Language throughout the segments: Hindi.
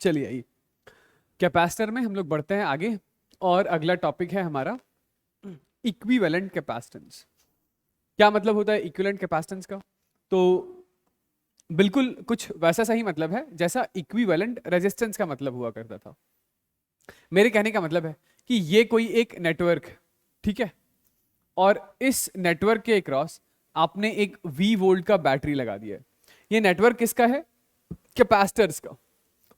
चलिए आइए, कैपेसिटर में हम लोग बढ़ते हैं आगे और अगला टॉपिक है हमारा इक्विवेलेंट कैपेसिटेंस। क्या मतलब होता है इक्विवेलेंट कैपेसिटेंस का? तो बिल्कुल कुछ वैसा सही मतलब है जैसा इक्विवेलेंट रेजिस्टेंस का मतलब हुआ करता था। मेरे कहने का मतलब है कि ये कोई एक नेटवर्क है, ठीक है, और इस नेटवर्क के अक्रॉस आपने एक V वोल्ट का बैटरी लगा दिया है। ये नेटवर्क किसका है? कैपेसिटर्स का।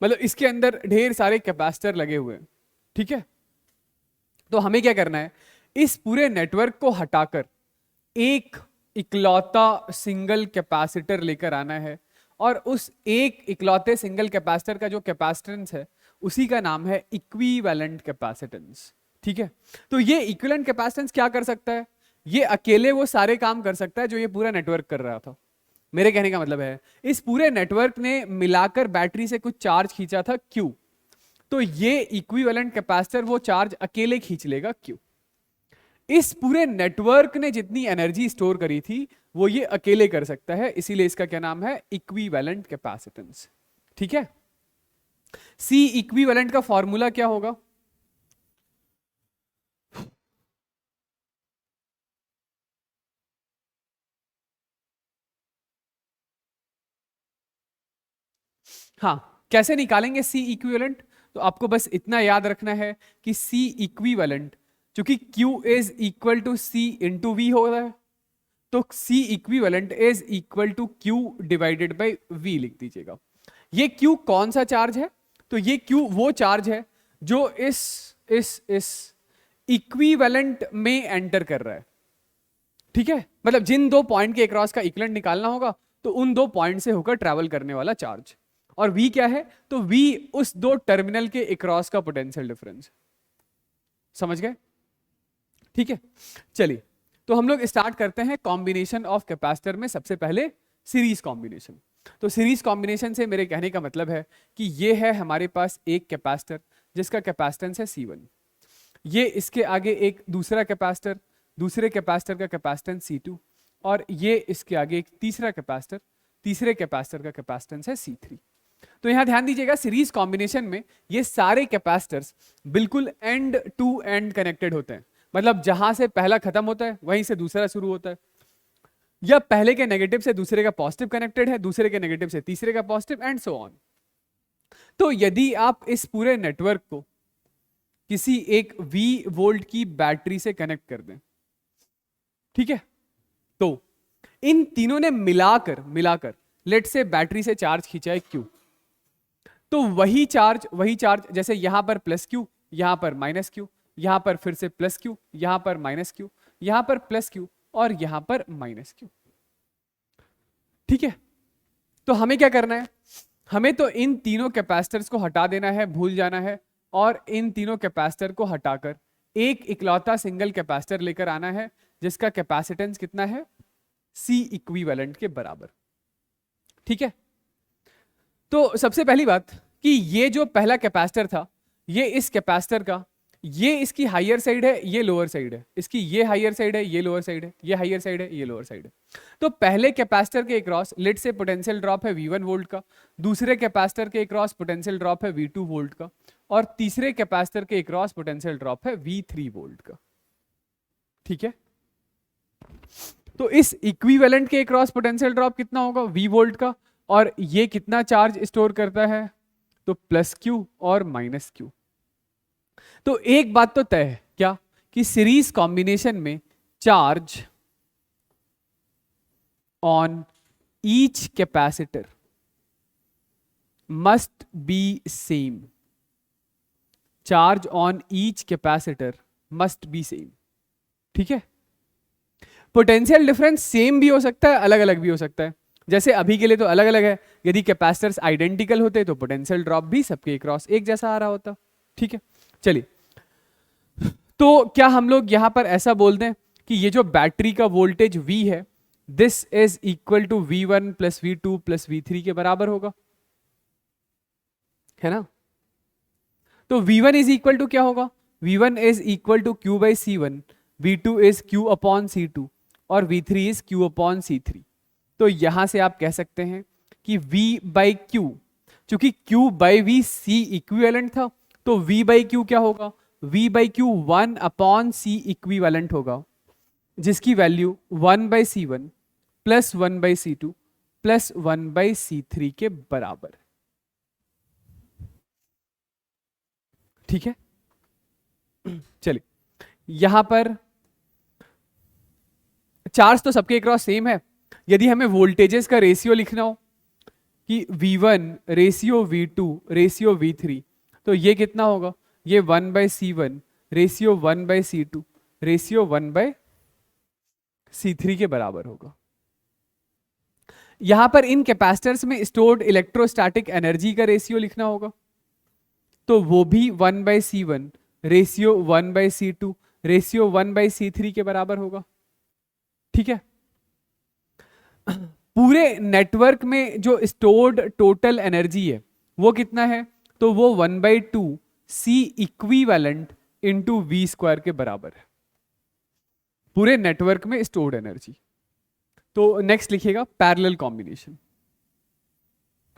मतलब इसके अंदर ढेर सारे कैपेसिटर लगे हुए हैं, ठीक है। तो हमें क्या करना है, इस पूरे नेटवर्क को हटाकर एक इकलौता सिंगल कैपेसिटर लेकर आना है, और उस एक इकलौते सिंगल कैपेसिटर का जो कैपेसिटेंस है उसी का नाम है इक्विवेलेंट कैपेसिटेंस, ठीक है। तो ये इक्विवेलेंट कैपेसिटेंस क्या कर सकता है? ये अकेले वो सारे काम कर सकता है जो ये पूरा नेटवर्क कर रहा था। मेरे कहने का मतलब है इस पूरे नेटवर्क ने मिलाकर बैटरी से कुछ चार्ज खींचा था Q, तो ये इक्विवेलेंट कैपेसिटर वो चार्ज अकेले खींच लेगा Q। इस पूरे नेटवर्क ने जितनी एनर्जी स्टोर करी थी वो ये अकेले कर सकता है, इसीलिए इसका क्या नाम है? इक्विवेलेंट कैपेसिटेंस, ठीक है। सी इक्विवेलेंट का फॉर्मूला क्या होगा? हाँ, कैसे निकालेंगे सी इक्विवेलेंट? तो आपको बस इतना याद रखना है कि सी इक्विवेलेंट, चूंकि Q is equal to C into V हो रहा है, तो C equivalent is equal to Q divided by V लिख दीजिएगा। ये Q कौन सा चार्ज है? तो ये Q वो चार्ज है जो इस इक्विवेलेंट में एंटर कर रहा है, ठीक है। मतलब जिन दो पॉइंट के अक्रॉस का इक्विवेलेंट निकालना होगा तो उन दो पॉइंट से होकर ट्रैवल करने वाला चार्ज। और V क्या है? तो V उस दो टर्मिनल के अक्रॉस का पोटेंशियल डिफरेंस। समझ गए? ठीक है, चलिए तो हम लोग स्टार्ट करते हैं कॉम्बिनेशन ऑफ कैपेसिटर में। सबसे पहले सीरीज कॉम्बिनेशन। तो सीरीज कॉम्बिनेशन से मेरे कहने का मतलब है कि ये है हमारे पास एक कैपेसिटर जिसका कैपेसिटेंस है C1, ये इसके आगे एक दूसरा कैपेसिटर, दूसरे कैपेसिटर का कैपेसिटेंस C2, और ये इसके आगे एक तीसरा कैपेसिटर, तीसरे कैपेसिटर का कैपेसिटेंस है C3। तो यहां ध्यान दीजिएगा, सीरीज कॉम्बिनेशन में ये सारे कैपेसिटर्स बिल्कुल एंड टू एंड कनेक्टेड होते हैं। मतलब जहां से पहला खत्म होता है वहीं से दूसरा शुरू होता है, या पहले के नेगेटिव से दूसरे का पॉजिटिव कनेक्टेड है, दूसरे के नेगेटिव से तीसरे का पॉजिटिव, एंड सो ऑन। तो यदि आप इस पूरे नेटवर्क को किसी एक V वोल्ट की बैटरी से कनेक्ट कर दें, ठीक है, तो इन तीनों ने मिलाकर लेट से बैटरी से चार्ज खींचा है Q, तो वही चार्ज जैसे यहां पर प्लस Q, यहां पर माइनस Q, यहां पर फिर से प्लस Q, यहां पर माइनस Q, यहां पर प्लस Q, और यहां पर माइनस Q, ठीक है। तो हमें क्या करना है? हमें तो इन तीनों कैपेसिटर्स को हटा देना है, भूल जाना है, और इन तीनों कैपेसिटर को हटाकर एक इकलौता सिंगल कैपेसिटर लेकर आना है जिसका कैपेसिटेंस कितना है? C इक्विवेलेंट के बराबर, ठीक है। तो सबसे पहली बात कि ये जो पहला कैपेसिटर था, ये इस कैपेसिटर का, ये इसकी हायर साइड है, ये लोअर साइड है, इसकी ये हायर साइड है, ये लोअर साइड है, ये हायर साइड है, ये लोअर साइड है। तो पहले कैपेसिटर के अक्रॉस लेट से पोटेंशियल ड्रॉप है V1 वोल्ट का, दूसरे कैपेसिटर के अक्रॉस पोटेंशियल ड्रॉप है V2 वोल्ट का, और तीसरे कैपेसिटर के अक्रॉस पोटेंशियल ड्रॉप है V3 वोल्ट का, ठीक है। तो इस इक्विवेलेंट के अक्रॉस पोटेंशियल ड्रॉप कितना होगा? V वोल्ट का, और ये कितना चार्ज स्टोर करता है? तो प्लस Q और माइनस Q। तो एक बात तो तय है, क्या? कि सीरीज कॉम्बिनेशन में charge on each capacitor must be same. Charge on each capacitor must be same, ठीक है। पोटेंशियल डिफरेंस सेम भी हो सकता है, अलग अलग भी हो सकता है। जैसे अभी के लिए तो अलग अलग है, यदि कैपेसिटर्स आइडेंटिकल होते तो पोटेंशियल ड्रॉप भी सबके अक्रॉस एक जैसा आ रहा होता, ठीक है। चलिए, तो क्या हम लोग यहां पर ऐसा बोल दें कि ये जो बैटरी का वोल्टेज V है, this is equal to V1 plus V2 plus V3 के बराबर होगा, है ना? तो V1 इज इक्वल टू क्या होगा? V1 is equal to Q by C1, V2 is Q upon C2, और V3 is Q upon C3। तो यहां से आप कह सकते हैं कि V बाई Q, चूंकि Q by V C equivalent था, तो V बाई क्यू क्या होगा, V by Q 1 upon C equivalent होगा, जिसकी value 1 by C1 plus 1 by C2 plus 1 by C3 के बराबर। ठीक है, चलिए यहां पर चार्ज तो सबके अक्रॉस सेम है। यदि हमें वोल्टेजेस का रेशियो लिखना हो कि V1 ratio V2 ratio V3, तो ये कितना होगा, ये 1 by C1 ratio 1 by C2 ratio 1 by C3 के बराबर होगा। यहां पर इन कैपेसिटर्स में स्टोर्ड इलेक्ट्रोस्टैटिक एनर्जी का रेशियो लिखना होगा, तो वो भी 1 by C1 ratio 1 by C2 ratio 1 by C3 के बराबर होगा। ठीक है, पूरे नेटवर्क में जो स्टोर्ड टोटल एनर्जी है वो कितना है, तो वो 1 by 2 C equivalent into V square के बराबर है, पूरे नेटवर्क में स्टोर्ड एनर्जी। तो नेक्स्ट लिखिएगा पैरेलल कॉम्बिनेशन।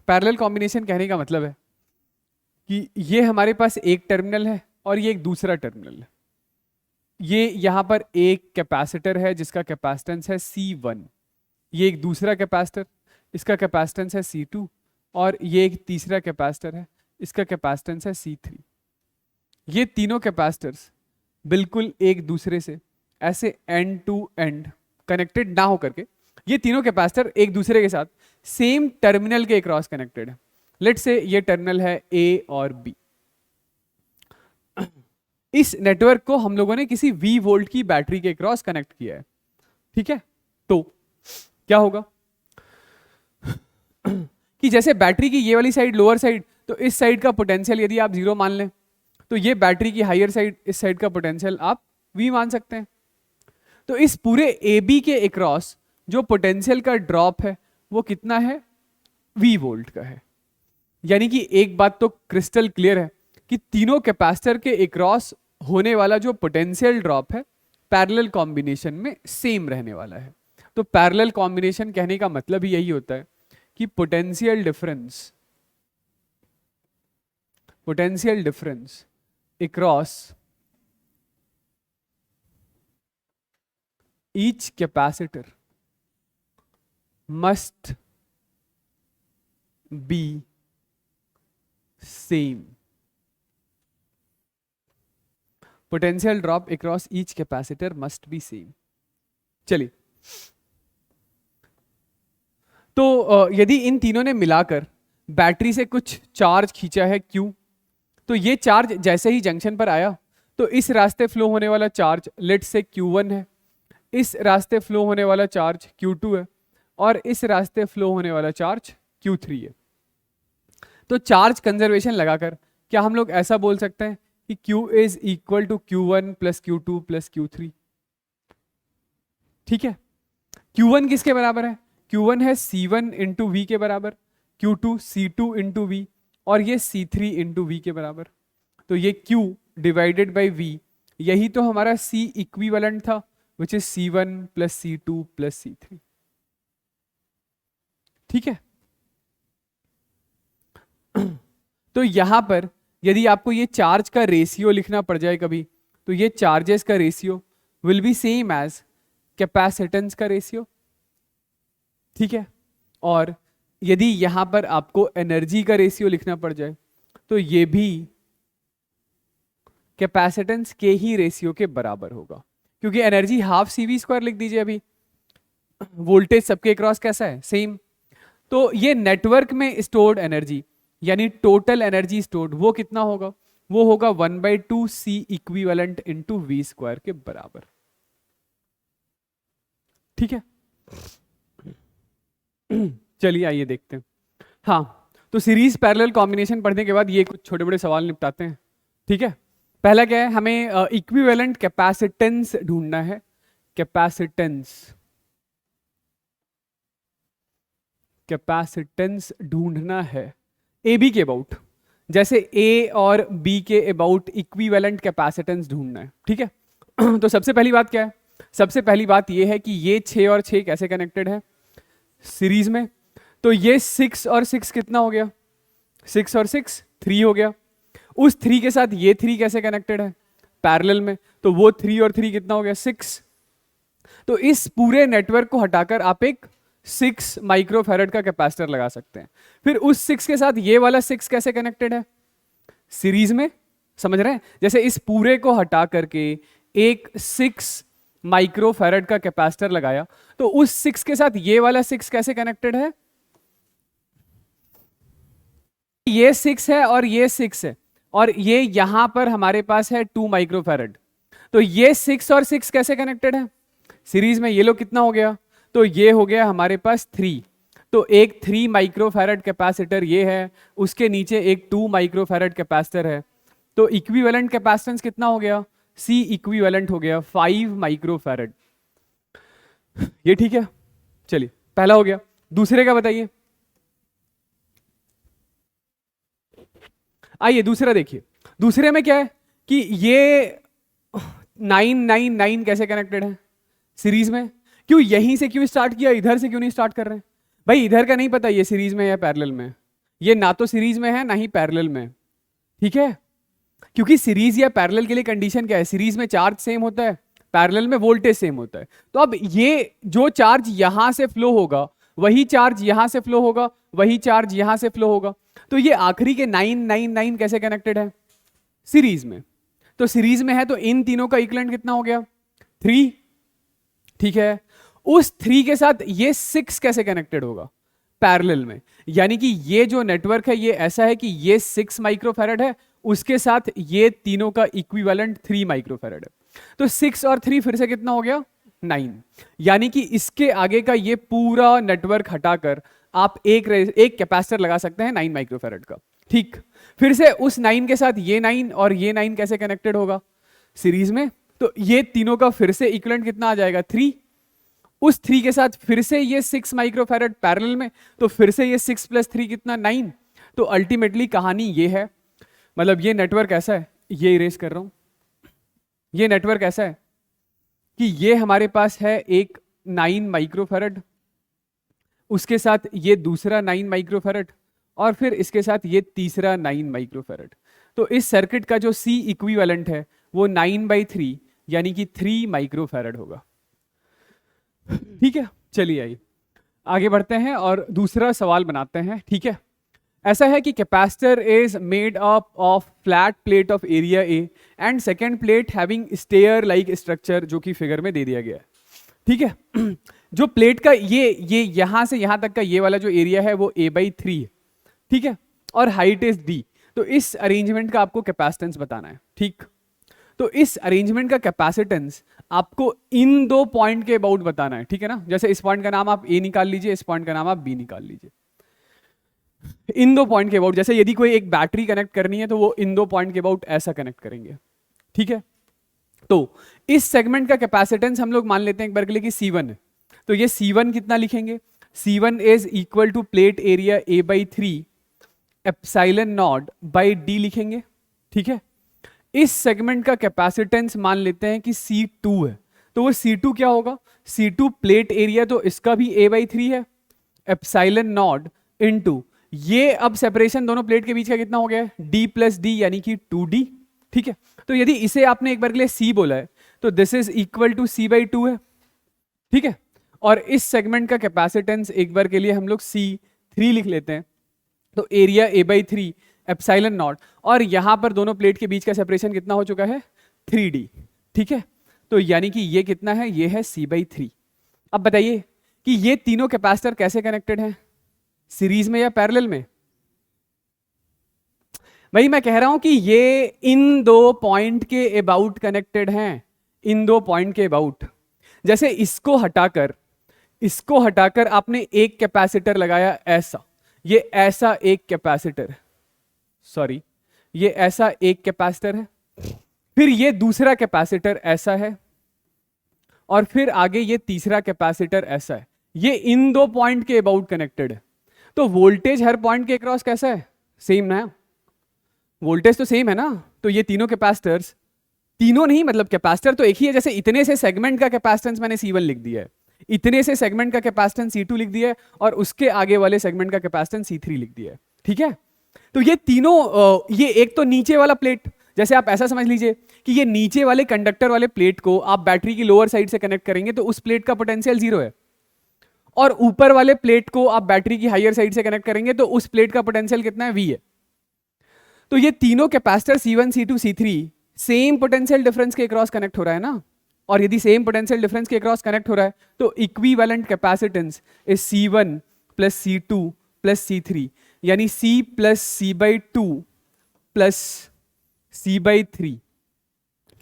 पैरेलल कॉम्बिनेशन कहने का मतलब है कि ये हमारे पास एक टर्मिनल है और ये एक दूसरा टर्मिनल है। ये यहां पर एक कैपेसिटर है जिसका कैपेसिटेंस है C1, ये एक दूसरा कैपेसिटर, इसका कैपेसिटेंस है C2, और ये एक तीसरा कैपेसिटर है, इसका कैपेसिटेंस है C3। ये तीनों कैपेसिटर्स बिल्कुल एक दूसरे से ऐसे एंड टू एंड कनेक्टेड ना हो करके, ये तीनों कैपेसिटर एक दूसरे के साथ सेम टर्मिनल के अक्रॉस कनेक्टेड है। लेट्स से ये टर्मिनल है A और B। इस नेटवर्क को हम लोगों ने किसी V वोल्ट की बैटरी के अक्रॉस कनेक्ट किया है। ठीक है, तो क्या होगा कि जैसे बैटरी की ये वाली साइड लोअर साइड, तो इस साइड का पोटेंशियल यदि आप 0 मान लें, तो ये बैटरी की हायर साइड, इस साइड का पोटेंशियल आप V मान सकते हैं। तो इस पूरे AB के अक्रॉस जो पोटेंशियल का ड्रॉप है वो कितना है, V वोल्ट का है। यानी कि एक बात तो क्रिस्टल क्लियर है कि तीनों कैपेसिटर के अक्रॉस होने वाला जो पोटेंशियल ड्रॉप है पैरेलल कॉम्बिनेशन में सेम रहने वाला है। तो पैरेलल कॉम्बिनेशन कहने का मतलब ही यही होता है कि potential difference across each capacitor must be same. Potential drop across each capacitor must be same. चलिए, तो यदि इन तीनों ने मिलाकर बैटरी से कुछ चार्ज खींचा है Q, तो ये चार्ज जैसे ही जंक्शन पर आया तो इस रास्ते फ्लो होने वाला चार्ज लेट से Q1 है, इस रास्ते फ्लो होने वाला चार्ज Q2 है, और इस रास्ते फ्लो होने वाला चार्ज Q3 है। तो चार्ज कंजर्वेशन लगाकर क्या हम लोग ऐसा बोल सकते हैं कि Q is equal to Q1 plus Q2 plus Q3। ठीक है, Q1 किसके बराबर है, Q1 है C1 इंटू वी के बराबर, Q2 C2 इंटू वी, और ये C3 इंटू वी के बराबर। तो ये Q डिवाइडेड बाई V, यही तो हमारा C इक्विवेलेंट था, which is C1 plus C2 plus C3। ठीक है, तो यहां पर यदि आपको ये चार्ज का रेशियो लिखना पड़ जाए कभी, तो ये चार्जेस का ratio will be same as capacitance का रेशियो। ठीक है, और यदि यहां पर आपको एनर्जी का रेशियो लिखना पड़ जाए तो ये भी कैपेसिटेंस के ही रेशियो के बराबर होगा, क्योंकि एनर्जी हाफ CV² लिख दीजिए। अभी वोल्टेज सबके क्रॉस कैसा है, सेम। तो ये नेटवर्क में स्टोर्ड एनर्जी यानी टोटल एनर्जी स्टोर्ड वो कितना होगा, वो होगा 1 by 2 C equivalent into V² के बराबर। ठीक है, चलिए आइए देखते हैं। हाँ, तो सीरीज पैरेलल कॉम्बिनेशन पढ़ने के बाद ये कुछ छोटे बड़े सवाल निपटाते हैं। ठीक है, पहला क्या है, हमें इक्विवेलेंट कैपेसिटेंस ढूंढना है। कैपेसिटेंस ढूंढना है ए बी के अबाउट, जैसे ए और बी के अबाउट इक्विवेलेंट कैपेसिटेंस ढूंढना है। ठीक है, तो सबसे पहली बात क्या है, सबसे पहली बात ये है कि ये 6 और 6 कैसे कनेक्टेड है सीरीज में। तो ये 6 और 6 कितना हो गया, 6 और 6 3 हो गया। उस 3 के साथ ये 3 कैसे कनेक्टेड है? पैरेलल में। तो वो 3 और 3 कितना हो गया? 6। तो इस पूरे नेटवर्क को हटाकर आप एक 6 माइक्रोफैरड का कैपेसिटर लगा सकते हैं। फिर उस 6 के साथ ये वाला 6 कैसे कनेक्टेड है? सीरीज में। समझ रहे हैं? जैसे इस पूरे को हटा करके एक 6 माइक्रोफैरड का कैपेसिटर लगाया, तो उस 6 के साथ ये वाला 6 कैसे कनेक्टेड है? ये 6 है और ये 6 है, और ये यहां पर हमारे पास है 2 माइक्रोफैरड। तो ये 6 और 6 कैसे कनेक्टेड है? सीरीज में। ये लोग कितना हो गया? तो ये हो गया हमारे पास 3। तो एक 3 माइक्रोफैरड कैपेसिटर ये है, उसके नीचे एक 2 माइक्रोफैरड कैपेसिटर है। तो इक्विवेलेंट कैपेसिटेंस कितना हो गया? सी इक्विवेलेंट हो गया 5 माइक्रोफैरड। ये ठीक है? चलिए, पहला हो गया। दूसरे का बताइए। आइए दूसरा देखिए। दूसरे में क्या है कि ये 999 कैसे कनेक्टेड है सीरीज में? क्यों यहीं से क्यों स्टार्ट किया, इधर से क्यों नहीं स्टार्ट कर रहे हैं? भाई इधर का नहीं पता ये सीरीज में या पैरेलल में। ये ना तो सीरीज में है ना ही पैरेलल में। ठीक है? क्योंकि सीरीज या पैरेलल के लिए कंडीशन क्या है? सीरीज में चार्ज सेम होता है, पैरेलल में वोल्टेज सेम होता है। तो अब ये जो चार्ज यहां से फ्लो होगा वही चार्ज यहां से फ्लो होगा, वही चार्ज यहां से फ्लो होगा। तो ये आखिरी के 999 कैसे कनेक्टेड है? सीरीज में। तो सीरीज में है तो इन तीनों का इक्विवेलेंट कितना हो गया? 3। ठीक है? उस 3 के साथ ये 6 कैसे कनेक्टेड होगा? पैरेलल में। यानी कि ये जो नेटवर्क है ये ऐसा है कि ये 6 माइक्रोफैरड है, उसके साथ ये तीनों का इक्विवेलेंट 3 माइक्रोफैरड है। तो 6 और 3 फिर से कितना हो गया? 9। यानी कि इसके आगे का ये पूरा नेटवर्क हटाकर आप एक कैपेसिटर लगा सकते हैं 9 माइक्रोफैरड का। ठीक। फिर से उस 9 के साथ ये 9 और ये 9 कैसे कनेक्टेड होगा? सीरीज में। तो ये तीनों का फिर से इक्विवेलेंट कितना आ जाएगा? 3। उस 3 के साथ फिर से ये 6 माइक्रोफैरड पैरेलल में, तो फिर से ये 6 + 3 कितना? 9। तो अल्टीमेटली कहानी ये है, मतलब ये नेटवर्क ऐसा है, ये इरेज कर रहा हूं। ये नेटवर्क ऐसा है कि ये हमारे पास है एक 9 माइक्रोफैरड, उसके साथ ये दूसरा 9 माइक्रोफैरड, और फिर इसके साथ ये तीसरा 9 माइक्रोफैरड। तो इस सर्किट का जो सी इक्विवेलेंट है वो 9/3 यानी कि 3 माइक्रोफैरड होगा। ठीक है? चलिए आइए आगे बढ़ते हैं और दूसरा सवाल बनाते हैं। ठीक है? ऐसा है कि capacitor is made up of flat plate of area A and second plate having stair like structure, जो कि फिगर में दे दिया गया है। ठीक है? जो प्लेट का ये यहां से यहां तक का ये वाला जो एरिया है वो A/3 है। ठीक है? और हाइट इज D। तो इस अरेंजमेंट का आपको कैपेसिटेंस बताना है। ठीक? तो इस अरेंजमेंट का कैपेसिटेंस आपको इन दो पॉइंट के अबाउट बताना है। ठीक है ना? जैसे इस पॉइंट का नाम आप A निकाल लीजिए, इस पॉइंट का नाम आप B निकाल लीजिए। इन दो पॉइंट के अबाउट, जैसे यदि कोई एक बैटरी कनेक्ट करनी है तो वो इन दो पॉइंट के अबाउट ऐसा कनेक्ट करेंगे। ठीक है? तो इस सेगमेंट का कैपेसिटेंस हम लोग मान लेते हैं एक बार के लिए कि C1 है। तो ये C1 कितना लिखेंगे? C1 is equal to plate area A/3 epsilon naught by D लिखेंगे। ठीक है? इस सेगमेंट का कैपेसिटेंस मान लेते हैं कि C2 है। तो वो C2 क्या होगा? C2 प्लेट एरिया तो इसका भी A/3 है, एप्सिलॉन नॉट इनटू ये, अब सेपरेशन दोनों प्लेट के बीच का कितना हो गया? D + D यानी कि 2D। ठीक है? तो यदि इसे आपने एक बार के लिए C बोला है तो this is equal to C/2 है। ठीक है? और इस सेगमेंट का कैपेसिटेंस एक बार के लिए हम लोग C3 लिख लेते हैं। तो एरिया A/3 एप्सिलॉन नॉट, और यहां पर दोनों प्लेट के बीच का सेपरेशन कितना हो चुका है? 3D। ठीक है? तो यानी कि ये कितना है? ये है C/3। अब बताइए कि ये तीनों कैपेसिटर कैसे कनेक्टेड हैं? सीरीज में या पैरेलल में? भाई मैं कह रहा हूं कि ये इन दो पॉइंट के अबाउट कनेक्टेड हैं, इन दो पॉइंट के अबाउट। जैसे इसको हटाकर आपने एक कैपेसिटर लगाया ऐसा, ये ऐसा एक कैपेसिटर है, सॉरी ये ऐसा एक कैपेसिटर है, फिर ये दूसरा कैपेसिटर ऐसा है, और फिर आगे ये तीसरा कैपेसिटर ऐसा है। ये इन दो पॉइंट के अबाउट कनेक्टेड है। तो वोल्टेज हर पॉइंट के अक्रॉस कैसा है? सेम ना? वोल्टेज तो सेम है ना? तो ये तीनों कैपेसिटर्स, तीनों नहीं मतलब कैपेसिटर तो एक ही है। जैसे इतने से सेगमेंट का कैपेसिटेंस मैंने C1 लिख दिया है, इतने से सेगमेंट का कैपेसिटेंस C2 लिख दिया है, और उसके आगे वाले सेगमेंट का कैपेसिटेंस C3 लिख दिया है। ठीक है? तो ये तीनों ये एक तो नीचे वाला प्लेट, जैसे आप ऐसा समझ लीजिए कि ये नीचे वाले कंडक्टर वाले प्लेट को आप बैटरी की लोअर साइड से कनेक्ट करेंगे तो उस प्लेट का पोटेंशियल 0 है, और ऊपर वाले प्लेट को आप बैटरी की हायर साइड से कनेक्ट करेंगे तो उस प्लेट का पोटेंशियल कितना है, V है। तो ये तीनों capacitor C1 C2 C3 same potential difference के अक्रॉस कनेक्ट हो रहा है ना, और यदि सेम पोटेंशियल डिफरेंस के अक्रॉस कनेक्ट हो रहा है तो equivalent capacitance is C1 plus C2 plus C3, यानी C plus C/2 plus C/3।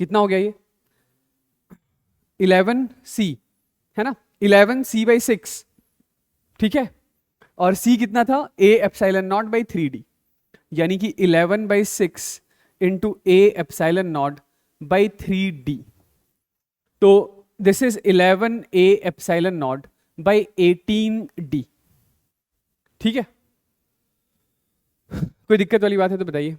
कितना हो गया ये 11C है ना, 11C/6, ठीक है, और C कितना था A epsilon naught by 3D, यानी कि 11/6 into A epsilon naught by 3D। तो this is 11A epsilon naught by 18D, ठीक है। कोई दिक्कत वाली बात है तो बताइए।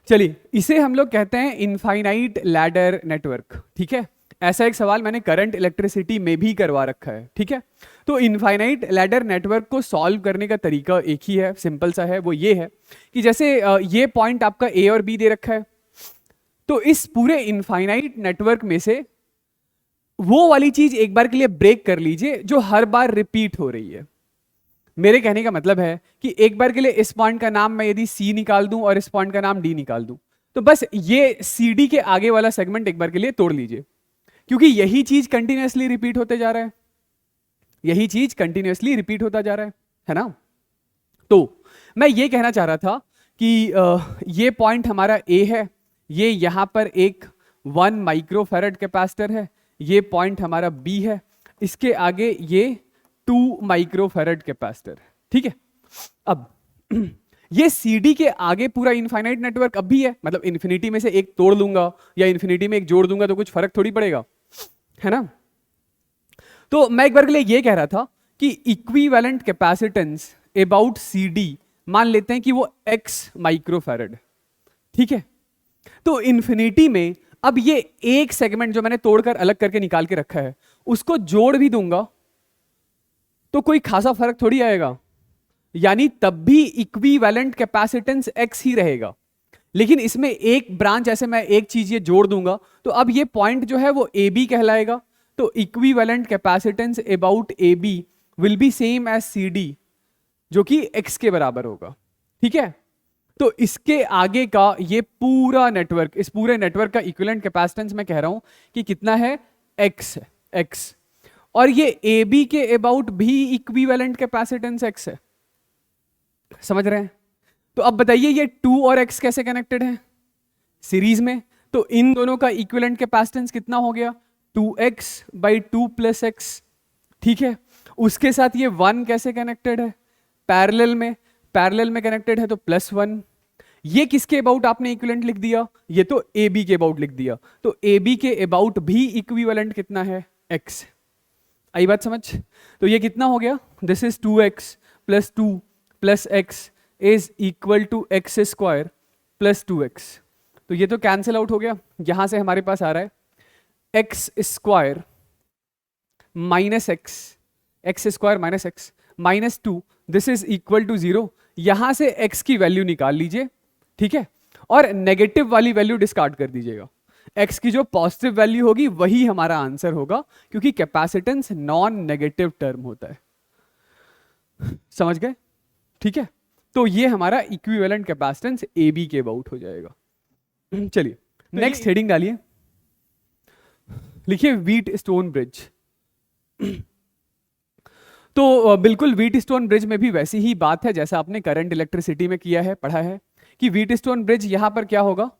चलिए, इसे हम लोग कहते हैं इनफाइनाइट लैडर नेटवर्क, ठीक है। ऐसा एक सवाल मैंने करंट इलेक्ट्रिसिटी में भी करवा रखा है, ठीक है। तो इनफाइनाइट लैडर नेटवर्क को सॉल्व करने का तरीका एक ही है, सिंपल सा है, वो ये है कि जैसे ये पॉइंट आपका A और B दे रखा है, तो इस पूरे इनफाइनाइट नेटवर्क में से वो वाली चीज एक बार के लिए ब्रेक कर लीजिए जो हर बार रिपीट हो रही है। मेरे कहने का मतलब है कि एक बार के लिए इस पॉइंट का नाम मैं यदि C निकाल दूं और इस पॉइंट का नाम D निकाल दूं, तो बस ये CD के आगे वाला सेगमेंट एक बार के लिए तोड़ लीजिए, क्योंकि यही चीज कंटिन्यूअसली रिपीट होते जा रहा है, यही चीज कंटिन्यूअसली रिपीट होता जा रहा है ना। तो मैं ये कहना चाह रहा था कि ये पॉइंट हमारा A है, ये यहां पर एक 1 माइक्रोफैरड कैपेसिटर है, ये पॉइंट हमारा B है, इसके आगे ये 2 माइक्रोफैरड कैपेसिटर है, ठीक है। अब ये CD के आगे पूरा इनफाइनाइट नेटवर्क अब भी है, मतलब इन्फिनिटी में से एक तोड़ लूंगा या इन्फिनिटी में एक जोड़ दूंगा तो कुछ फर्क थोड़ी पड़ेगा, है ना। तो मैं एक बार के लिए ये कह रहा था कि इक्विवेलेंट कैपेसिटेंस अबाउट CD मान लेते हैं कि वो X माइक्रोफैरड, ठीक है। तो इन्फिनिटी में अब ये एक सेगमेंट जो मैंने तोड़कर अलग करके निकाल के रखा है उसको जोड़ भी दूंगा तो कोई खासा फर्क थोड़ी आएगा, यानी तब भी इक्विवेलेंट कैपेसिटेंस X ही रहेगा, लेकिन इसमें एक ब्रांच ऐसे मैं एक चीज ये जोड़ दूंगा तो अब ये पॉइंट जो है वो AB कहलाएगा। तो equivalent capacitance about AB will be same as CD, जो कि X के बराबर होगा, ठीक है। तो इसके आगे का ये पूरा नेटवर्क, इस पूरे नेटवर्क का इक्विवेलेंट कैपेसिटेंस मैं कह रहा हूं कि कितना है, X है, X। और ये AB के अबाउट भी इक्विवेलेंट कैपेसिटेंस X है, समझ रहे हैं। तो अब बताइए ये 2 और X कैसे कनेक्टेड है सीरीज में, तो इन दोनों का इक्विवेलेंट कैपेसिटेंस कितना हो गया, 2X बाई 2 प्लस X, ठीक है। उसके साथ ये 1 कैसे कनेक्टेड है, पैरेलल में कनेक्टेड है तो +1। ये किसके अबाउट आपने इक्विवेलेंट लिख दिया, ये तो AB के अबाउट लिख दिया, तो AB के अबाउट भी इक्विवेलेंट कितना है, X। आई बात समझ। तो ये कितना हो गया, this is 2X plus 2 plus X is equal to X square plus 2X। तो ये तो कैंसिल आउट हो गया, यहां से हमारे पास आ रहा है X square minus X square minus X minus 2, this is equal to 0। यहां से X की वैल्यू निकाल लीजिए, ठीक है, और नेगेटिव वाली वैल्यू डिस्कार्ड कर दीजिएगा। X की जो पॉजिटिव वैल्यू होगी वही हमारा आंसर होगा, क्योंकि कैपेसिटेंस नॉन नेगेटिव टर्म होता है, समझ गए, ठीक है। तो ये हमारा इक्विवेलेंट कैपेसिटेंस AB के अबाउट हो जाएगा। चलिए नेक्स्ट हेडिंग डालिए, लिखिए व्हीट स्टोन ब्रिज। तो बिल्कुल व्हीट स्टोन ब्रिज में भी वैसी ही बात है जैसा आपने करंट इलेक्ट्रिसिटी में किया है, पढ़ा है कि व्हीट स्टोन ब्रिज यहां पर क्या होगा,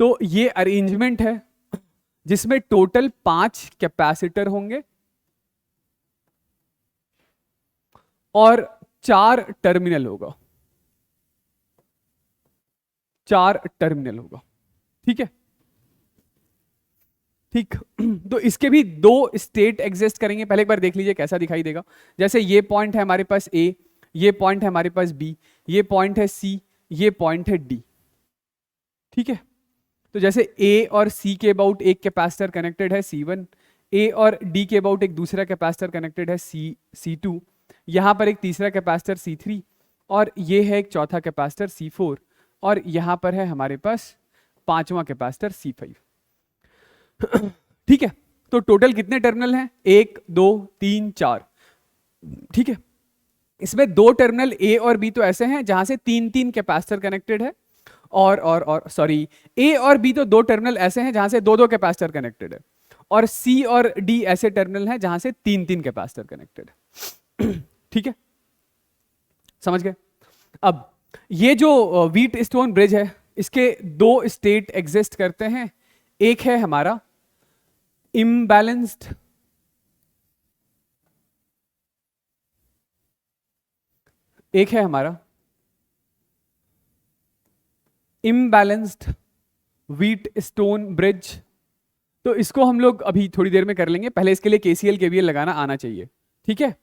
तो ये अरेंजमेंट है जिसमें टोटल 5 कैपेसिटर होंगे और 4 टर्मिनल होगा, 4 टर्मिनल होगा, ठीक है, ठीक। तो इसके भी 2 स्टेट एग्जिस्ट करेंगे, पहले एक बार देख लीजिए कैसा दिखाई देगा। जैसे ये पॉइंट है हमारे पास A, ये पॉइंट है हमारे पास B, ये पॉइंट है C, ये पॉइंट है D, ठीक है। तो जैसे A और C के अबाउट एक कैपेसिटर कनेक्टेड है C1, A और D के अबाउट एक दूसरा कैपेसिटर कनेक्टेड है C2, यहां पर एक तीसरा कैपेसिटर C3, और ये है एक चौथा कैपेसिटर C4 और यहां पर है हमारे पास पांचवा कैपेसिटर C5। ठीक है, तो टोटल कितने टर्मिनल हैं? 1 2 3 4। ठीक है, इसमें दो टर्मिनल ए और बी तो ऐसे हैं जहां से तीन तीन कैपेसिटर कनेक्टेड है, और सॉरी, ए और बी तो दो टर्मिनल ऐसे हैं जहां से दो दो कैपेसिटर कनेक्टेड है, और सी और डी ऐसे टर्मिनल हैं जहां से तीन तीन कैपेसिटर कनेक्टेड है। ठीक है, समझ गए? अब ये जो व्हीट स्टोन ब्रिज है, इसके दो स्टेट एग्जिस्ट करते हैं। एक है हमारा इम्बैलेंस्ड, एक है हमारा इम्बैलेंस्ड व्हीट स्टोन ब्रिज। तो इसको हम लोग अभी थोड़ी देर में कर लेंगे, पहले इसके लिए केसीएल केवीएल लगाना आना चाहिए। ठीक है,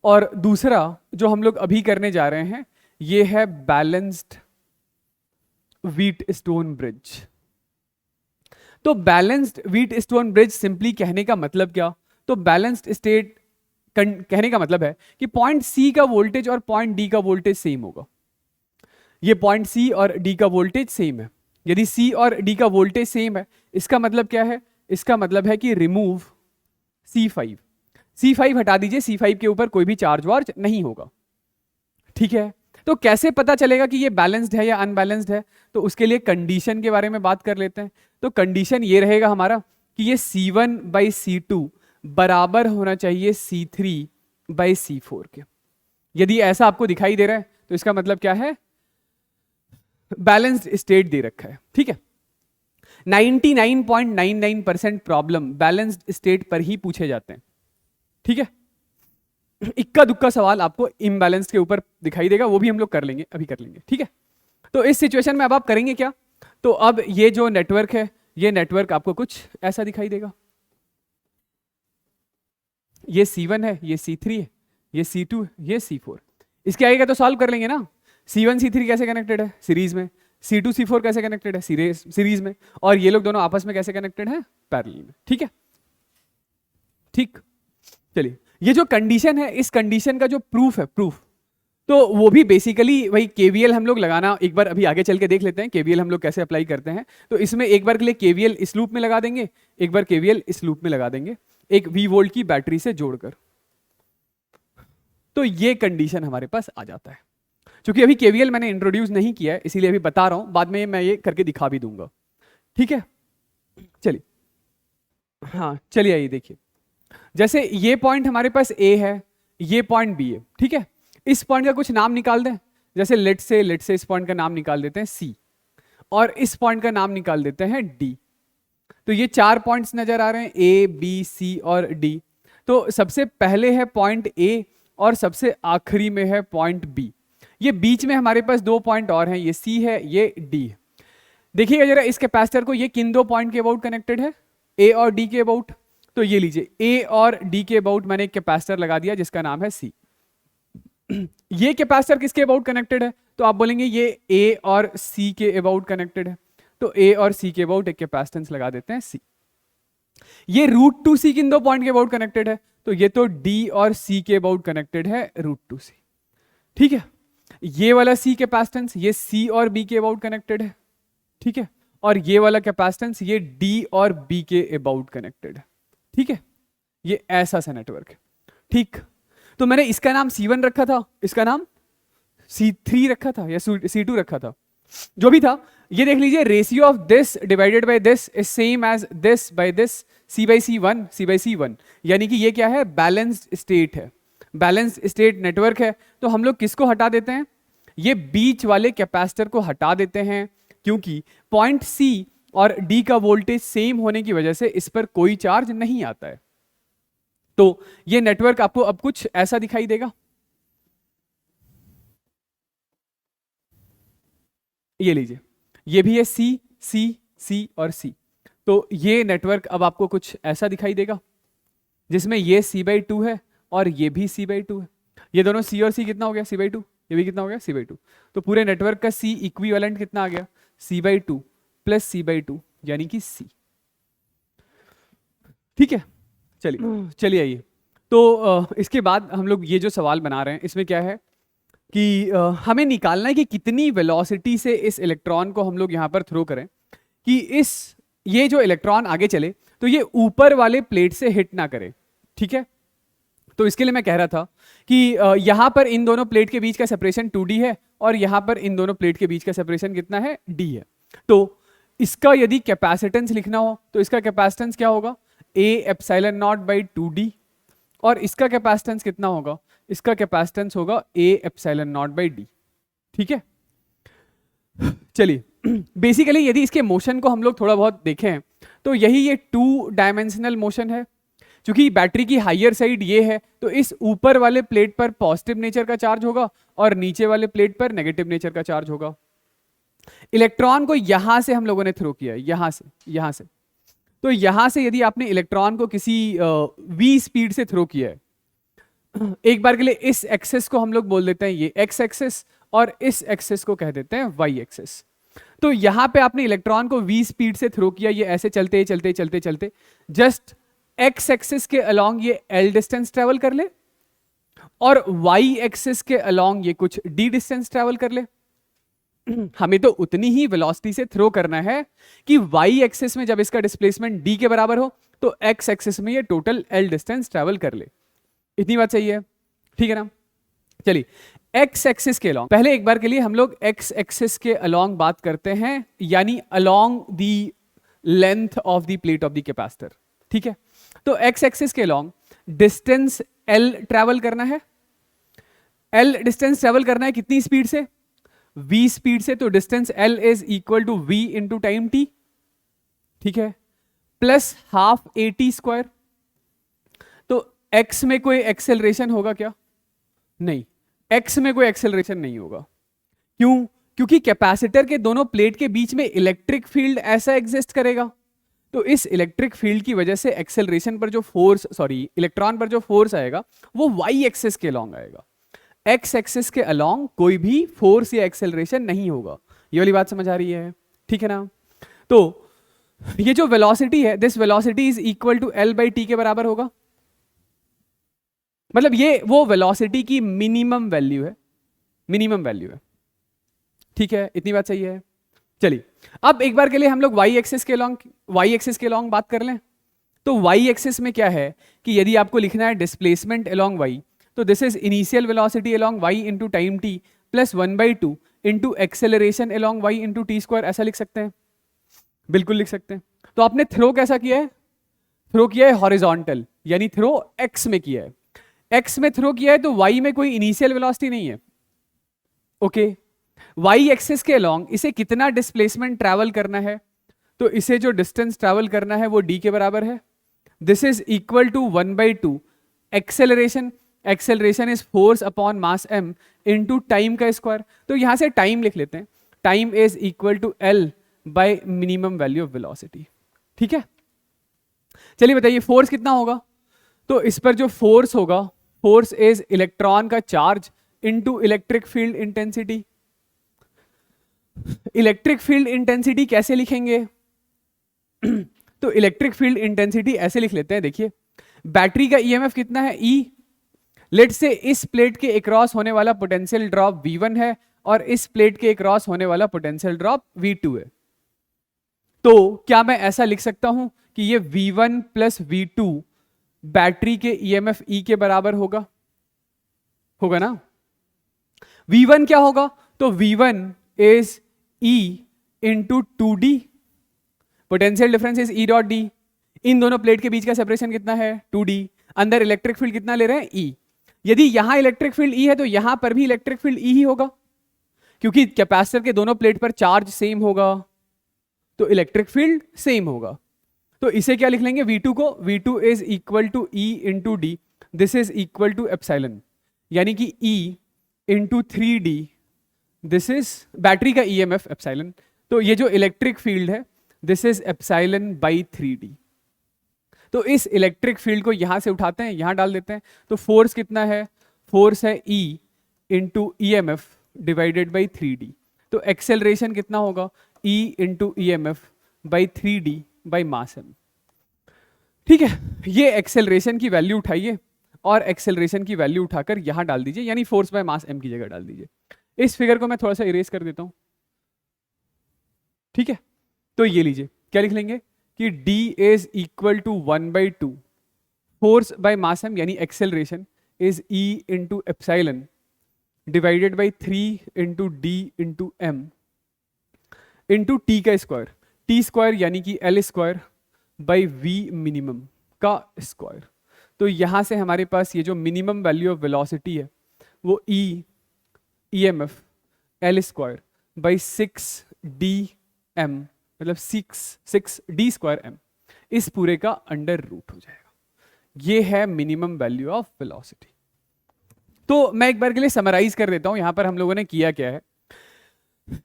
और दूसरा जो हम लोग अभी करने जा रहे हैं ये है बैलेंस्ड व्हीट स्टोन ब्रिज। तो balanced wheat stone bridge simply कहने का मतलब क्या? तो बैलेंस्ड स्टेट कहने का मतलब है कि पॉइंट सी का वोल्टेज और पॉइंट डी का वोल्टेज सेम होगा। ये पॉइंट सी और डी का वोल्टेज सेम है। यदि सी और डी का वोल्टेज सेम है, इसका मतलब क्या है? इसका मतलब है कि रिमूव C5। C5 हटा दीजिए, C5 के ऊपर कोई भी चार्ज वार्ज नहीं होगा। ठीक है, तो कैसे पता चलेगा कि ये बैलेंस्ड है या अनबैलेंस्ड है? तो उसके लिए कंडीशन के बारे में बात कर लेते हैं। तो कंडीशन ये रहेगा हमारा कि ये C1/C2 बराबर होना चाहिए C3/C4 के। यदि ऐसा आपको दिखाई दे रहा है तो इसका मतलब क्या है? बैलेंस्ड स्टेट दे रखा है। ठीक है, 99.99% प्रॉब्लम बैलेंस्ड स्टेट पर ही पूछे जाते हैं। ठीक है, इक्का दुक्का सवाल आपको इम्बैलेंस के ऊपर दिखाई देगा, वो भी हम लोग कर लेंगे, अभी कर लेंगे। ठीक है, तो इस सिचुएशन में अब आप करेंगे क्या? तो अब ये जो नेटवर्क है, ये नेटवर्क आपको कुछ ऐसा दिखाई देगा। ये C1 है, ये C3 है, ये C2 है, ये C4। इसके आगे का तो सॉल्व कर लेंगे ना। C1 C3 कैसे कनेक्टेड है? सीरीज में। C2 C4 कैसे कनेक्टेड है? सीरीज में। और ये लोग दोनों आपस में कैसे कनेक्टेड है? पैरेलल में। ठीक है, ठीक, चलिए ये जो कंडीशन है, इस कंडीशन का जो प्रूफ है, प्रूफ तो वो भी बेसिकली वही केवीएल हम लोग लगाना एक बार अभी आगे चल के देख लेते हैं केवीएल हम लोग कैसे अप्लाई करते हैं। तो इसमें एक बार के लिए केवीएल इस लूप में लगा देंगे, एक बार केवीएल इस लूप में लगा देंगे, एक V वोल्ट की बैटरी से जोड़कर। तो ये कंडीशन हमारे पास आ जाता है। क्योंकि अभी केवीएल मैंने इंट्रोड्यूस नहीं किया है, इसीलिए अभी बता रहा हूं, बाद में मैं ये करके दिखा भी दूंगा। ठीक है, चलिए, हाँ चलिए आइए देखिए, जैसे ये पॉइंट हमारे पास A है, ये पॉइंट B है। ठीक है, इस पॉइंट का कुछ नाम निकाल दें। जैसे लेट से इस पॉइंट का नाम निकाल देते हैं C, और इस पॉइंट का नाम निकाल देते हैं D। तो ये चार पॉइंट्स नजर आ रहे हैं, A, B, C और D। तो सबसे पहले है पॉइंट A और सबसे आखिरी में है पॉइंट B। ये बीच में हमारे पास दो पॉइंट और हैं, ये C है, ये D है। देखिएगा जरा इस कैपेसिटर को, ये किन दो पॉइंट के अबाउट कनेक्टेड है? A और D के अबाउट। तो ये लीजिए, A और D के अबाउट मैंने एक कैपेसिटर लगा दिया जिसका नाम है C। ये कैपेसिटर किसके अबाउट कनेक्टेड है? तो आप बोलेंगे ये A और C के अबाउट कनेक्टेड है। तो A और C के अबाउट एक कैपेसिटेंस लगा देते हैं C। ये √2C किन दो पॉइंट के अबाउट कनेक्टेड है? तो ये तो D और C के अबाउट कनेक्टेड है √2C। ठीक है, ये वाला C कैपेसिटेंस ये C और B के अबाउट कनेक्टेड है। ठीक है, और ये वाला कैपेसिटेंस ये D और B के अबाउट कनेक्टेड है। ठीक है, ये ऐसा सा नेटवर्क है। ठीक, तो मैंने इसका नाम C1 रखा था, इसका नाम C3 रखा था या C2 रखा था, जो भी था। ये देख लीजिए, ratio of this divided by this is same as this by this, C/C1 C/C1। यानी कि ये क्या है? बैलेंस्ड स्टेट है, बैलेंस्ड स्टेट नेटवर्क है। तो हम लोग किसको हटा देते हैं? ये बीच वाले कैपेसिटर को हटा देते हैं, क्योंकि पॉइंट C और D का वोल्टेज सेम होने की वजह से इस पर कोई चार्ज नहीं आता है। तो ये नेटवर्क आपको अब कुछ ऐसा दिखाई देगा। ये लीजिए, ये भी है C C C और C। तो ये नेटवर्क अब आपको कुछ ऐसा दिखाई देगा, जिसमें ये C/2 है और ये भी C/2 है। ये दोनों C और C कितना हो गया? C/2। ये भी कितना हो गया? C/2। तो पूरे नेटवर्क का C इक्विवेलेंट कितना आ गया? C/2 प्लस C/2 यानी कि C। ठीक है, चलिए आइए। तो इसके बाद हम लोग ये जो सवाल बना रहे हैं, इसमें क्या है? कि हमें निकालना है कि कितनी वेलोसिटी से इस इलेक्ट्रॉन को हम लोग यहाँ पर थ्रो करें कि ये जो इलेक्ट्रॉन आगे चले तो ये ऊपर वाले प्लेट से हिट ना करे, ठीक है। तो इसके लिए मैं कह रहा था कि यहां पर इन दोनों प्लेट के बीच का सेपरेशन 2d है और यहां पर इन दोनों प्लेट के बीच का सेपरेशन कितना है, d है। तो इसका यदि कैपेसिटेंस लिखना हो तो इसका कैपेसिटेंस क्या होगा, a epsilon naught by 2d, और इसका कैपेसिटेंस कितना होगा, इसका कैपेसिटेंस होगा a epsilon naught by d, ठीक है। चलिए बेसिकली यदि इसके मोशन को हम लोग थोड़ा बहुत देखें तो यही ये 2 डायमेंशनल मोशन है। क्योंकि बैटरी की हायर साइड ये है तो इस ऊपर वाले प्लेट पर पॉजिटिव नेचर का चार्ज होगा और नीचे वाले प्लेट पर नेगेटिव नेचर का चार्ज होगा। इलेक्ट्रॉन को यहां से हम लोगों ने थ्रो किया, यहां से तो यहां से यदि आपने इलेक्ट्रॉन को किसी v स्पीड से थ्रो किया है, एक बार के लिए इस एक्सेस को हम लोग बोल देते हैं ये x एक्सेस और इस एक्सेस को कह देते हैं y एक्सेस। तो यहां पे आपने इलेक्ट्रॉन को v स्पीड से थ्रो किया, ये ऐसे चलते चलते चलते चलते जस्ट x एक्सिस के अलोंग ये l डिस्टेंस ट्रेवल कर ले और y एक्सिस के अलोंग ये कुछ d डिस्टेंस ट्रेवल कर ले। हमें तो उतनी ही वेलोसिटी से थ्रो करना है कि y एक्सिस में जब इसका डिस्प्लेसमेंट d के बराबर हो तो x एक्सिस में ये टोटल l डिस्टेंस ट्रेवल कर ले। इतनी बात सही है, ठीक है ना। चलिए x एक्सिस के अलोंग, पहले एक बार के लिए हम लोग x एक्सिस के अलोंग बात करते हैं, यानी along the length of the plate of the capacitor, ठीक है। तो x एक्सिस के अलोंग डिस्टेंस l ट्रेवल करना है, l डिस्टेंस ट्रेवल करना है कितनी स्पीड से, v स्पीड से। तो distance l is equal to v into time t, ठीक है, प्लस हाफ at स्क्वायर। तो x में कोई एक्सेलरेशन होगा क्या, नहीं, x में कोई एक्सेलरेशन नहीं होगा। क्यों, क्योंकि कैपेसिटर के दोनों प्लेट के बीच में इलेक्ट्रिक फील्ड ऐसा एग्जिस्ट करेगा। तो इस इलेक्ट्रिक फील्ड की वजह से एक्सेलरेशन पर जो फोर्स, इलेक्ट्रॉन पर जो फोर्स आएगा वो y एक्सिस के अलोंग आएगा, x एक्सिस के अलोंग कोई भी फोर्स या एक्सेलरेशन नहीं होगा। ये वाली बात समझ आ रही है, ठीक है ना। तो ये जो वेलोसिटी है, this velocity is equal to l by T के बराबर होगा। मतलब ये वो वेलोसिटी की मिनिमम वैल्यू है, ठीक है। इतनी बात सही है। चलिए अब एक बार के लिए हम लोग y एक्सिस के अलोंग बात कर लें। तो y एक्सिस में क्या है कि यदि आपको लिखना है डिस्प्लेसमेंट अलोंग y, तो this is initial velocity along y into time t plus 1/2 into acceleration along y into T square, ऐसा लिख सकते हैं, बिल्कुल लिख सकते हैं। तो आपने थ्रो कैसा किया है, थ्रो किया है हॉरिजॉन्टल, यानी थ्रो x में किया है। x में थ्रो किया है तो y में कोई इनिशियल वेलोसिटी नहीं है, ओके। y एक्सिस के अलोंग इसे कितना डिस्प्लेसमेंट ट्रैवल करना है, तो इसे जो डिस्टेंस ट्रैवल करना है वो d के बराबर है। This is equal to 1/2 acceleration is force upon mass m into time का स्क्वायर। तो यहां से टाइम लिख लेते हैं, time is equal to l by minimum value of velocity, ठीक है। चलिए बताइए फोर्स कितना होगा। तो इस पर जो फोर्स होगा, फोर्स इज इलेक्ट्रॉन का charge into electric field intensity. Electric field intensity कैसे लिखेंगे तो इलेक्ट्रिक फील्ड इंटेंसिटी ऐसे लिख लेते हैं, देखिए बैटरी का ईएमएफ कितना है E, लेट से इस प्लेट के अक्रॉस होने वाला पोटेंशियल ड्रॉप V1 है और इस प्लेट के अक्रॉस होने वाला पोटेंशियल ड्रॉप V2 है। तो क्या मैं ऐसा लिख सकता हूं कि ये V1 प्लस V2 बैटरी के ईएमएफ E के बराबर होगा ना। V1 क्या होगा, तो V1 is E into 2D, potential difference is E dot D। इन दोनों प्लेट के बीच का सेपरेशन कितना है 2D, अंदर इलेक्ट्रिक फील्ड कितना ले रहे हैं E। यदि यहां इलेक्ट्रिक फील्ड E है तो यहां पर भी इलेक्ट्रिक फील्ड E ही होगा, क्योंकि कैपेसिटर के दोनों प्लेट पर चार्ज सेम होगा तो इलेक्ट्रिक फील्ड सेम होगा। तो इसे क्या लिख लेंगे, V2 को, V2 is equal to E into D, this is equal to epsilon, यानी कि E into 3D, this is battery का ईएमएफ एप्सिलॉन। तो ये जो इलेक्ट्रिक फील्ड है this is epsilon by 3D। तो इस इलेक्ट्रिक फील्ड को यहां से उठाते हैं, यहां डाल देते हैं। तो फोर्स कितना है, फोर्स है E into EMF divided by 3D। तो एक्सेलरेशन कितना होगा, E into EMF by 3D by mass m, ठीक है। ये एक्सेलरेशन की वैल्यू उठाइए और एक्सेलरेशन की वैल्यू उठाकर यहां डाल दीजिए, यानी फोर्स बाय मास m की जगह डाल दीजिए। इस फिगर को मैं थोड़ा सा इरेज कर देता हूं, ठीक है। तो ये लीजिए, क्या लिख लेंगे कि d is equal to 1/2 force by mass m यानी acceleration is e into epsilon divided by 3 into D into M into T का स्क्वायर, टी स्क्वायर यानी कि L square by V minimum का स्क्वायर। तो यहां से हमारे पास ये जो मिनिमम वैल्यू ऑफ वेलोसिटी है वो E M F L square by 6 मतलब 6 डी स्क्वायर एम, इस पूरे का अंडर रूट हो जाएगा। ये है मिनिमम वैल्यू ऑफ वेलोसिटी। तो मैं एक बार के लिए समराइज कर देता हूं यहां पर हम लोगों ने किया क्या है।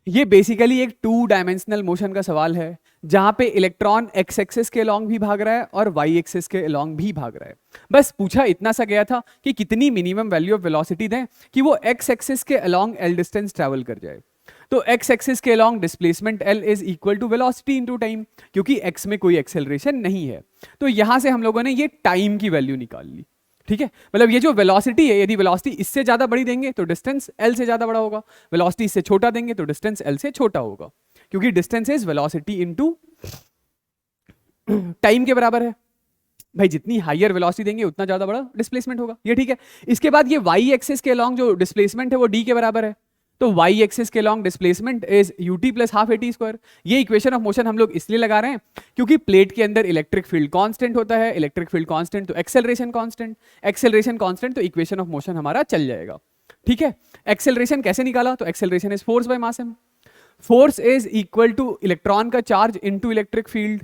ये बेसिकली एक 2 डायमेंशनल मोशन का सवाल है जहां पे इलेक्ट्रॉन एक्स एक्सिस के अलोंग भी भाग रहा है और वाई एक्सिस के अलोंग भी भाग रहा है। बस पूछा इतना सा गया था कि कितनी मिनिमम वैल्यू ऑफ वेलोसिटी दें कि वो एक्स एक्सिस के अलोंग एल डिस्टेंस ट्रैवल कर जाए। तो एक्स एक्सिस के along displacement L is equal to velocity into time, क्योंकि एक्स में कोई एक्सेलरेशन नहीं है। तो यहां से हम लोगों ने ये टाइम की वैल्यू निकाल ली, ठीक है। मतलब ये जो वेलोसिटी है, यदि वेलोसिटी इससे ज्यादा बड़ी देंगे तो डिस्टेंस एल से ज्यादा बड़ा होगा, वेलोसिटी इससे छोटा देंगे तो डिस्टेंस एल से छोटा होगा, क्योंकि distance is velocity into time के बराबर है। भाई जितनी हायर वेलोसिटी देंगे उतना ज्यादा बड़ा डिस्प्लेसमेंट होगा, ये ठीक है। इसके बाद ये वाई एक्सिस के अलोंग जो डिस्प्लेसमेंट है वो डी के बराबर है। तो वाई एक्सिस के along displacement is UT plus half eighty square. ये इक्वेशन ऑफ मोशन हम लोग इसलिए लगा रहे हैं क्योंकि प्लेट के अंदर इलेक्ट्रिक फील्ड कांस्टेंट होता है, इलेक्ट्रिक फील्ड कांस्टेंट तो एक्सेलरेशन कांस्टेंट, एक्सेलरेशन कांस्टेंट तो इक्वेशन ऑफ मोशन हमारा चल जाएगा, ठीक है। एक्सेलरेशन कैसे निकाला, तो acceleration is force by mass m, force is equal to electron का charge into electric field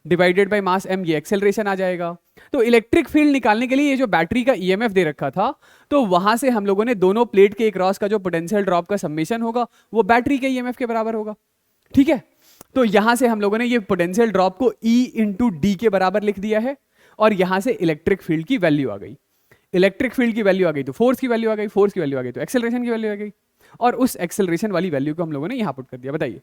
divided by mass m, ये एक्सेलरेशन आ जाएगा। तो इलेक्ट्रिक फील्ड निकालने के लिए ये जो बैटरी का ईएमएफ दे रखा था, तो वहां से हम लोगों ने दोनों प्लेट के क्रॉस का जो पोटेंशियल ड्रॉप का समेशन होगा वो बैटरी के ईएमएफ के बराबर होगा, ठीक है। तो यहां से हम लोगों ने ये पोटेंशियल ड्रॉप को E इंटू डी के बराबर लिख दिया है, और यहां से इलेक्ट्रिक फील्ड की वैल्यू आ गई। इलेक्ट्रिक फील्ड की वैल्यू आ गई तो फोर्स की वैल्यू आ गई, फोर्स की वैल्यू आ गई तो एक्सेलरेशन की वैल्यू आ गई, और उस एक्सेलरेशन वाली वैल्यू को हम लोगों ने यहां पुट कर दिया। बताइए